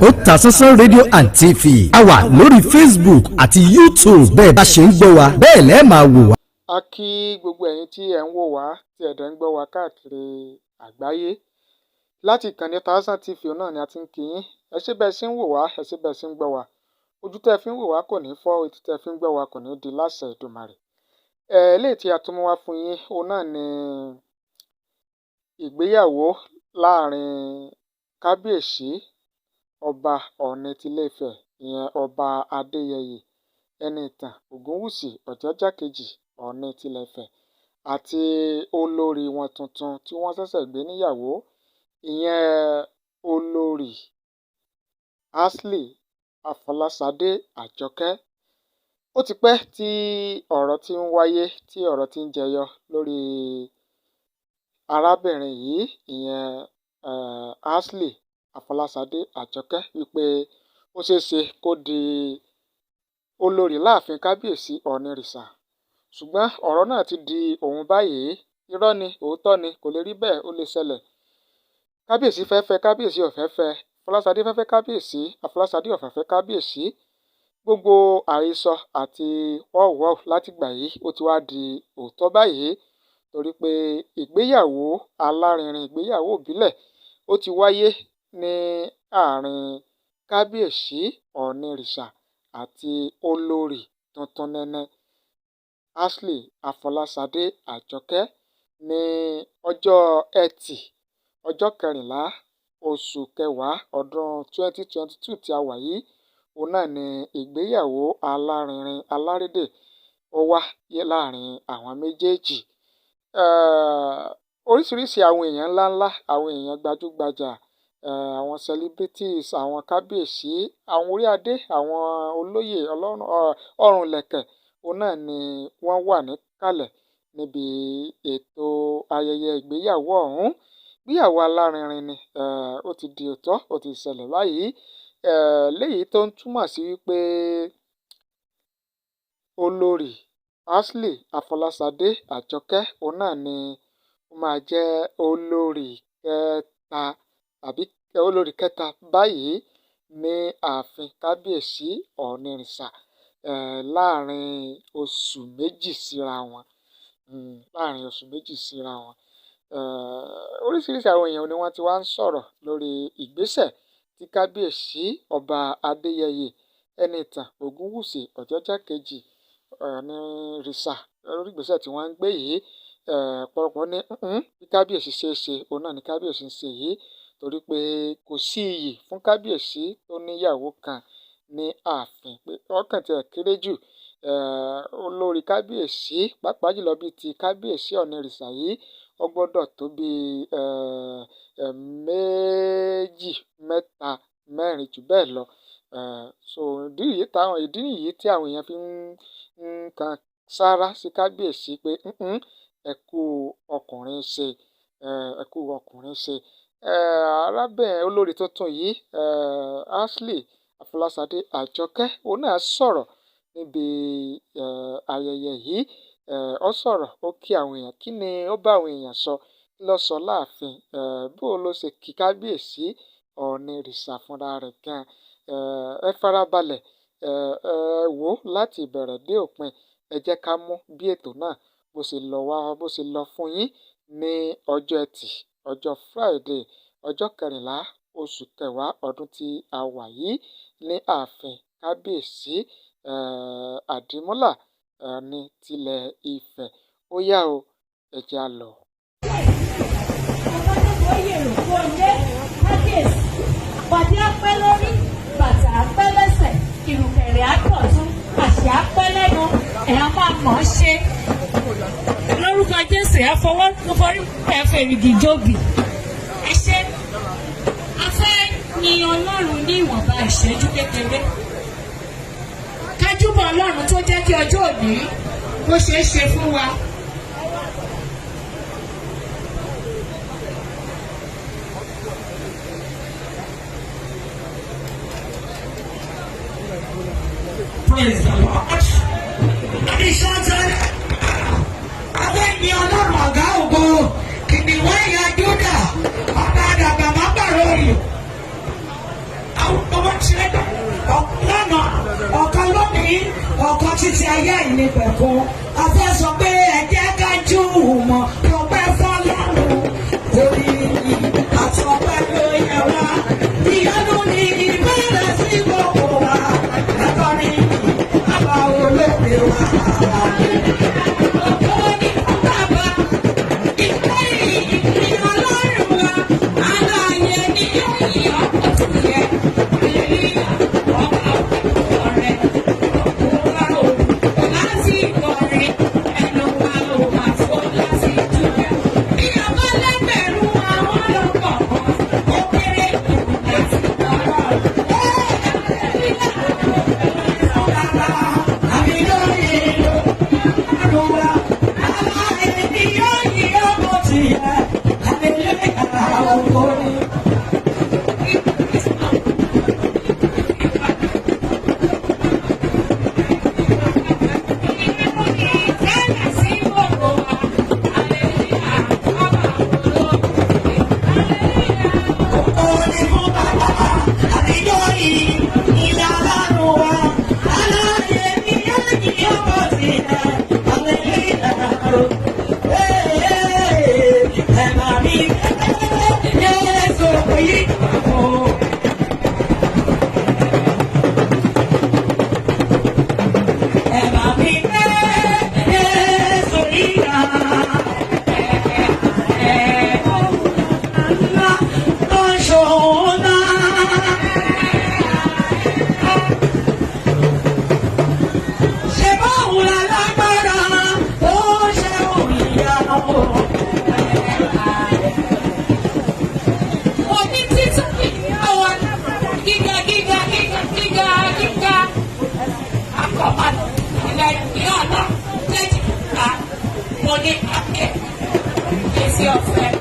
Otasansan rédíò and TV a wà lórí Facebook àti YouTube bẹ́ẹ̀ bá ṣe ń gbọ́ wa bẹ́ẹ̀ lẹ́ẹ̀ máa wò wá. A kí gbogbo ẹ̀yin tí ẹ̀ ń wò wá tí ẹ̀ dẹ̀ ń gbọ́ wá káàkiri àgbáyé láti ìkànnì Otasansan TV náà ni a ti ń kí yín. Ẹ ṣé bẹ́ẹ̀ ṣe ń wò wá, ẹ ṣé bẹ́ẹ̀ ṣe ń gbọ́ wá. Ojú tẹ́ fi ń wò wá kò ní fọ́, etí tẹ́ fi ń gbọ́ wá kò ní di láṣẹ Èdùmàrè. Eléyìí tí a tún mú wá fún yín òun náà ni ìgbéyàwó láàrin kábíyèsí ọba Ọọ̀ni tilé Ifẹ̀ ìyẹn ọba Adéyẹyè Ẹniìtàn Ògúnwùsì Ọ̀jájá kejì Ọọ̀ni tilé Ifẹ̀ àti olórí wọn tuntun tí wọ́n ṣẹ̀ṣẹ̀ gbé níyàwó ìyẹn Olori Ashley Afolashade Adegoke. Ó ti pẹ́ tí ọ̀rọ̀ ti ń wáyé, tí ọ̀rọ̀ ti ń jẹyọ lórí arábìnrin yìí ìyẹn Ashley Afolashade Adegoke wípé ó ṣeéṣe kó di olórí láàfin kábíyèsí Ọ̀ọ̀nìrìṣà, ṣùgbọ́n ọ̀rọ̀ náà ti di òun báyìí. Irọ́ ni, òótọ́ ni, kò lè rí bẹ́ẹ̀, ó lè ṣẹlẹ̀. Kábíyèsí fẹ́ fẹ́, kábíyèsí ò fẹ́ fẹ́, Afolashade fẹ́ fẹ́ kábíyèsí, Afolashade ò fẹ́ fẹ́ kábíyèsí. Gbogbo àhesọ àti wọ́ọ̀wọ́ọ̀ látìgbà yìí ó ti wá di òótọ́ báyìí, torí pé ìgbéyàwó alárinrin, ìgbéyàwó ìbílẹ̀ ó ti wáyé ní àárín kábíyèsí Ọ̀ọ̀nìrìṣà àti olórí tuntun nẹ́nẹ́ Ashley Afolashade Adegoke ní ọjọ́ Ẹtì ọjọ́ 14 oṣù kẹwàá ọdún 2022 tí a wà yìí. Òun náà ni ìgbéyàwó alárinrin alárédè ó wáyé láàrin àwọn méjèèjì. Oríṣiríṣi àwọn èèyàn ńláńlá, àwọn èèyàn gbajúgbajà, àwọn celebrities, àwọn kábíyèsí, àwọn orí adé, àwọn olóyè ọrùn lẹ̀kẹ̀ òun náà ni wọ́n wà níkàlẹ̀ níbi ètò ayẹyẹ ìgbéyàwó ọ̀hún. Ìgbéyàwó alárinrin ni, ó ti di òótọ́, ó ti ṣẹlẹ̀ báyìí, léyìí tó ń túmọ̀ sí wípé Olori Ashley Afolashade Adegoke òun náà ni ó máa jẹ́ olórí kẹta tàbí olórí kẹta báyìí ní ààfin kábíyèsí Ọ̀ọ̀nìrìṣà láàrin oṣù méjì síra wọn. Láàrin oṣù méjì síra wọn. Oríṣiríṣi àwọn èèyàn ni wọ́n ti wá ń sọ̀rọ̀ lórí ìgbésẹ̀ tí kábíyèsí ọba Adéyẹyè Ẹniìtàn Ògúnwùsì Ọ̀jájá kejì Ọ̀ọ̀nìrìṣà lórí ìgbésẹ̀ tí wọ́n ń gbé yìí. Ọ̀pọ̀lọpọ̀ ní bí kábíyèsí ṣe é ṣe òun náà ni kábíyèsí ń ṣe yìí, torí pé kò sí iyì fún kábíyèsí tó níyàwó kan ní ààfin, pé ọkàn tí ẹ̀ kéré jù olórí kábíyèsí pàápàá jùlọ bíi ti kábíyèsí Ọ̀ọ̀nìrìṣà yìí ó gbọ́dọ̀ tó bíi méjì mẹ́ta mẹ́rin jù bẹ́ẹ̀ lọ. So ìdí nìyí tí àwọn èèyàn fi ń kan sáárá sí kábíyèsí pé ẹ kú ọkùnrin ṣe, ẹ kú ọkùnrin ṣe. Arábìnrin olórí tuntun yìí Ashley Afolashade Adegoke òun náà sọ̀rọ̀ níbi ayẹyẹ yìí. Ó sọ̀rọ̀, ó kí àwọn èèyàn. Kí ni ó bá àwọn èèyàn sọ? Kí ló sọ láàfin? Bó ló ṣe kí kábíyèsí Ọ̀ọ̀nìrìṣà fúnra rẹ̀ gan? Ẹ farabalẹ̀, ẹ wò láti ìbẹ̀rẹ̀ dé òpin. Ẹ jẹ́ ká mú bí ètò náà bó ṣe lọ fún yín ní ọjọ́ Ẹtì ọjọ́ Friday ọjọ́ 14 oṣù kẹwàá ọdún tí a wà yìí ní ààfin kábíyèsí àdìmúlà ní tilẹ̀ Ifẹ̀. Ó yá o, ẹ jẹ́ á lọ. Bàtí apẹ́ lórí, bàtà apẹ́ lẹ́sẹ̀, ìrùkẹ̀rẹ̀ àtọ̀tún, àṣẹ apẹ́ lẹ́nu, ẹ̀yà máa mọ̀ ọ́ ṣe. Lórúkọ Jésù ẹ̀ fọwọ́ forí ẹ̀fẹ̀ ìrìgì jógi. Ẹ ṣe, a fẹ́ yin Ọlọ́run ní ìwọ̀nba ìṣẹ́jú kékeré. Kájúbọ̀ Ọlọ́run tó jẹ́ kí ọjọ́ òní bó ṣe é ṣe fún wa. Praise the Lord. Ìṣọ́jọ́ abẹ́ ni Ọlọ́run ọ̀gá ògo kìnìún ẹ̀yà Júdà ọba àdàgbà má bàrọ̀ òyò. títí ayé ìnípẹ̀kún. A fẹ́ sọ pé ẹ jẹ́ ká jùmọ̀ ọpẹ́ fọ́lọ́run. Orí àtọpẹ́ ló yẹ wá. Ìyanu ni ìbéèrè sí gbogbo wa. Ẹ̀kọ́rin àbá olóògbé wa. Money, it's your friend.